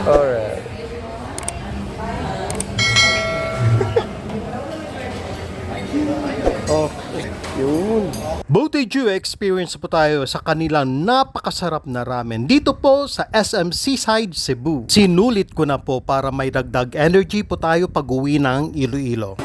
Alright. Oh, yun. Boteju experience po tayo sa kanilang napakasarap na ramen dito po sa SM Seaside, Cebu. Sinulit ko na po para may dagdag energy po tayo pag uwi ng Iloilo.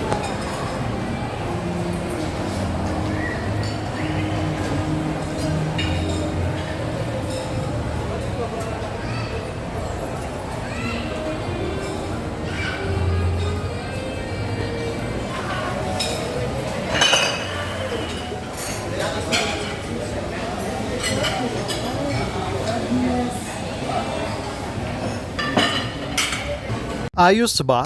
Ayos ba?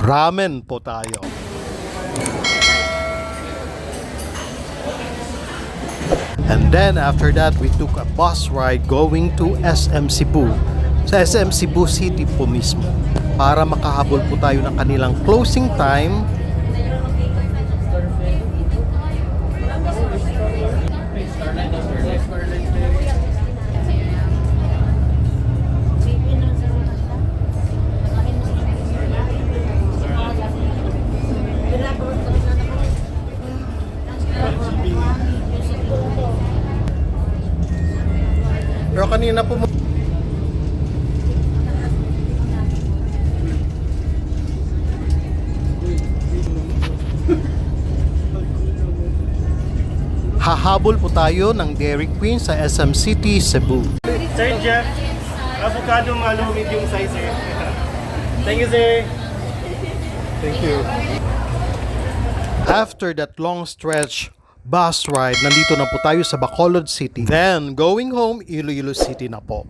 Ramen po tayo. And then after that, we took a bus ride going to SM Cebu. Sa SM Cebu City po mismo. Para makahabol po tayo ng kanilang closing time. Pero kanina po hahabol po tayo ng Dairy Queen sa SM City, Cebu. Sir Jeff, avocado malo medium size, sir. Thank you, sir. Thank you. After that long stretch bus ride, nandito na po tayo sa Bacolod City. Then, going home, Iloilo City na po.